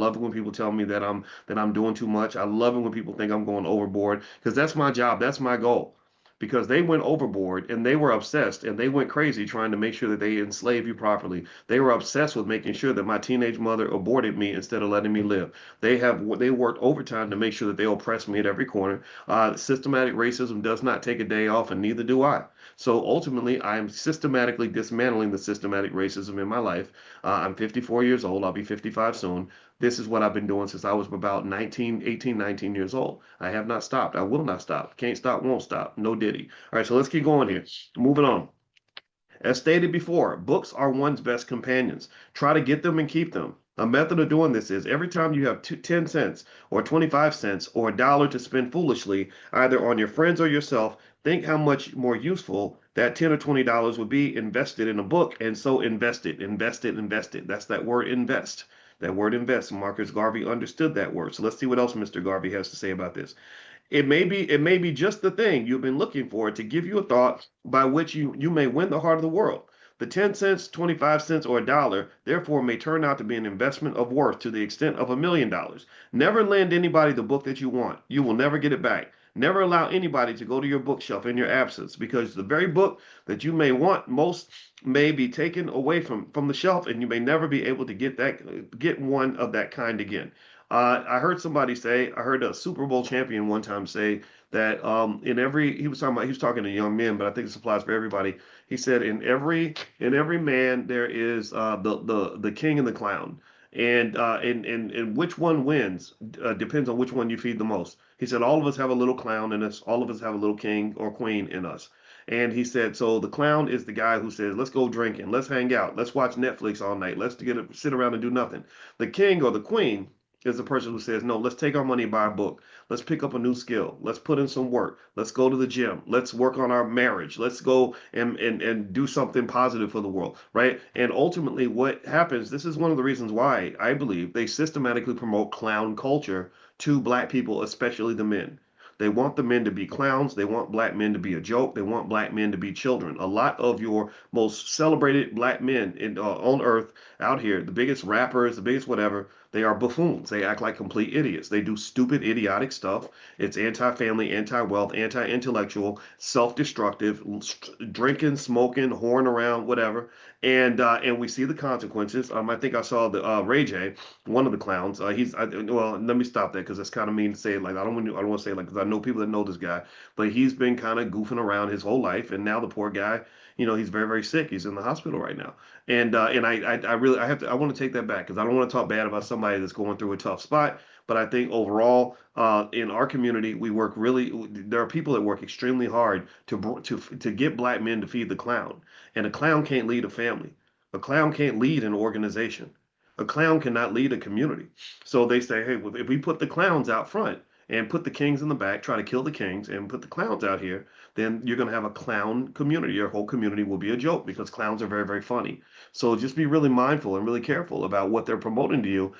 love it when people tell me that I'm doing too much. I love it when people think I'm going overboard because that's my job. That's my goal. Because they went overboard and they were obsessed and they went crazy trying to make sure that they enslave you properly. They were obsessed with making sure that my teenage mother aborted me instead of letting me live. They worked overtime to make sure that they oppress me at every corner. Systematic racism does not take a day off, and neither do I. So ultimately, I'm systematically dismantling the systematic racism in my life. I'm 54 years old. I'll be 55 soon. This is what I've been doing since I was about 19, 18, 19 years old. I have not stopped. I will not stop. Can't stop, won't stop. No diddy. All right, so let's keep going here. Moving on. As stated before, books are one's best companions. Try to get them and keep them. A method of doing this is every time you have 10 cents or 25 cents or $1 to spend foolishly, either on your friends or yourself, think how much more useful that 10 or $20 would be invested in a book. And so invest it, invest it, invest it. That's that word invest. That word invest. Marcus Garvey understood that word. So let's see what else Mr. Garvey has to say about this. It may be just the thing you've been looking for to give you a thought by which you may win the heart of the world. The 10 cents, 25 cents, or $1, therefore, may turn out to be an investment of worth to the extent of $1 million. Never lend anybody the book that you want. You will never get it back. Never allow anybody to go to your bookshelf in your absence because the very book that you may want most may be taken away from the shelf and you may never be able to get one of that kind again. I heard a Super Bowl champion one time say that he was talking to young men, but I think this applies for everybody. He said in every man there is the king and the clown, and which one wins depends on which one you feed the most. He said all of us have a little clown in us, all of us have a little king or queen in us. And he said, so the clown is the guy who says, let's go drinking, let's hang out, let's watch Netflix all night, sit around and do nothing. The king or the queen is the person who says, no, let's take our money and buy a book. Let's pick up a new skill. Let's put in some work. Let's go to the gym. Let's work on our marriage. Let's go and do something positive for the world, right? And ultimately, what happens, this is one of the reasons why I believe they systematically promote clown culture to black people, especially the men. They want the men to be clowns. They want black men to be a joke. They want black men to be children. A lot of your most celebrated black men on earth out here, the biggest rappers, the biggest whatever, they are buffoons. They act like complete idiots. They do stupid, idiotic stuff. It's anti-family, anti-wealth, anti-intellectual, self-destructive, drinking, smoking, whoring around, whatever. And we see the consequences. I think I saw the Ray J, one of the clowns. Well, let me stop that because that's kind of mean to say it. Like I don't want to say it like because I know people that know this guy, but he's been kind of goofing around his whole life, and now the poor guy, he's very very sick. He's in the hospital right now, and I really I want to take that back because I don't want to talk bad about somebody that's going through a tough spot. But I think overall, in our community, we work really. There are people that work extremely hard to get black men to feed the clown, and a clown can't lead a family. A clown can't lead an organization. A clown cannot lead a community. So they say, hey, well, if we put the clowns out front and put the kings in the back, try to kill the kings and put the clowns out here, then you're going to have a clown community. Your whole community will be a joke because clowns are very, very funny. So just be really mindful and really careful about what they're promoting to you